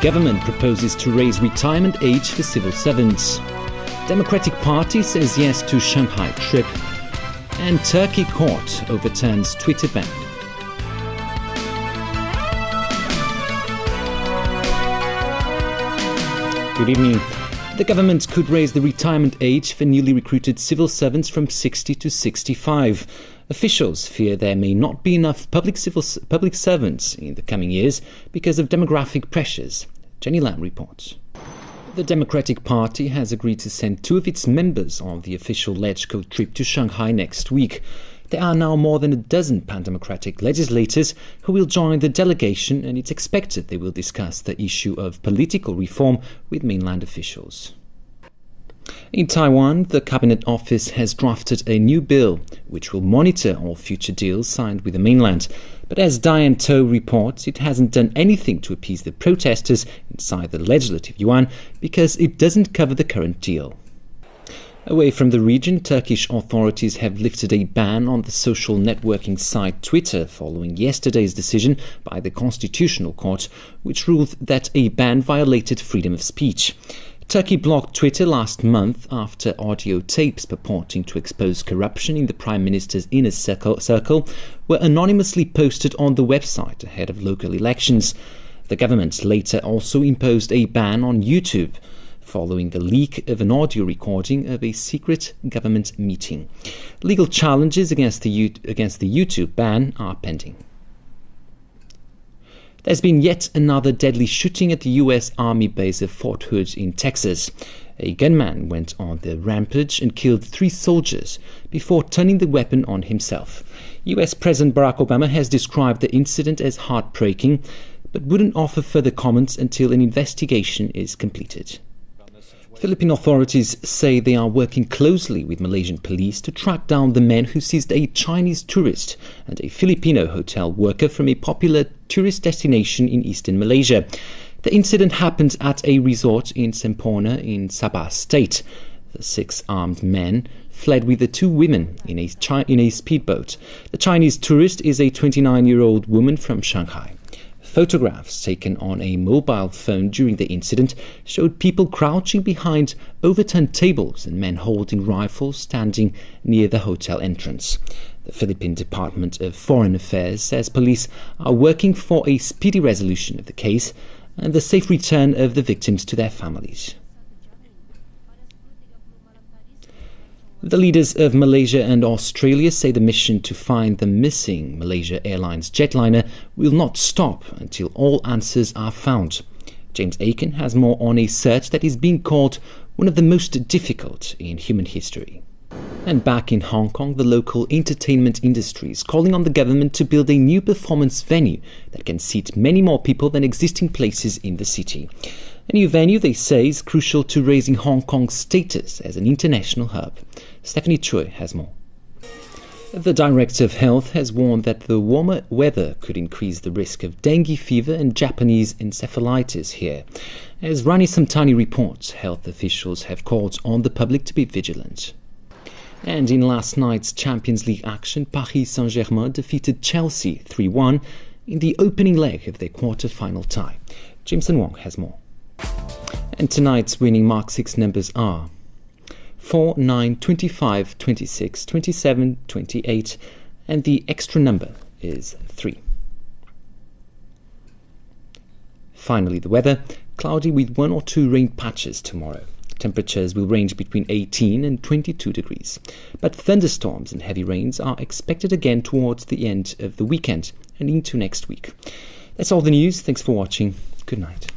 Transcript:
Government proposes to raise retirement age for civil servants. Democratic Party says yes to Shanghai trip. And Turkey court overturns Twitter ban. Good evening. The government could raise the retirement age for newly recruited civil servants from 60 to 65. Officials fear there may not be enough public servants in the coming years because of demographic pressures. Jenny Lam reports. The Democratic Party has agreed to send 2 of its members on the official LegCo trip to Shanghai next week. There are now more than a dozen pan-democratic legislators who will join the delegation, and it's expected they will discuss the issue of political reform with mainland officials. In Taiwan, the Cabinet Office has drafted a new bill which will monitor all future deals signed with the mainland. But as Diane To reports, it hasn't done anything to appease the protesters inside the Legislative Yuan because it doesn't cover the current deal. Away from the region, Turkish authorities have lifted a ban on the social networking site Twitter following yesterday's decision by the Constitutional Court, which ruled that a ban violated freedom of speech. Turkey blocked Twitter last month after audio tapes purporting to expose corruption in the Prime Minister's inner circle were anonymously posted on the website ahead of local elections. The government later also imposed a ban on YouTube, following the leak of an audio recording of a secret government meeting. Legal challenges against the YouTube ban are pending. There's been yet another deadly shooting at the U.S. Army base of Fort Hood in Texas. A gunman went on the rampage and killed 3 soldiers before turning the weapon on himself. U.S. President Barack Obama has described the incident as heartbreaking, but wouldn't offer further comments until an investigation is completed. Philippine authorities say they are working closely with Malaysian police to track down the men who seized a Chinese tourist and a Filipino hotel worker from a popular tourist destination in eastern Malaysia. The incident happened at a resort in Semporna in Sabah State. The 6 armed men fled with the 2 women in a speedboat. The Chinese tourist is a 29-year-old woman from Shanghai. Photographs taken on a mobile phone during the incident showed people crouching behind overturned tables and men holding rifles standing near the hotel entrance. The Philippine Department of Foreign Affairs says police are working for a speedy resolution of the case and the safe return of the victims to their families. The leaders of Malaysia and Australia say the mission to find the missing Malaysia Airlines jetliner will not stop until all answers are found. James Aiken has more on a search that is being called one of the most difficult in human history. And back in Hong Kong, the local entertainment industry is calling on the government to build a new performance venue that can seat many more people than existing places in the city. A new venue, they say, is crucial to raising Hong Kong's status as an international hub. Stephanie Choi has more. The Director of Health has warned that the warmer weather could increase the risk of dengue fever and Japanese encephalitis here. As Rani Samtani reports, health officials have called on the public to be vigilant. And in last night's Champions League action, Paris Saint-Germain defeated Chelsea 3-1 in the opening leg of their quarter-final tie. Jameson Wong has more. And tonight's winning Mark 6 numbers are 4, 9, 25, 26, 27, 28, and the extra number is 3. Finally, the weather, cloudy with 1 or 2 rain patches tomorrow. Temperatures will range between 18 and 22 degrees. But thunderstorms and heavy rains are expected again towards the end of the weekend and into next week. That's all the news. Thanks for watching. Good night.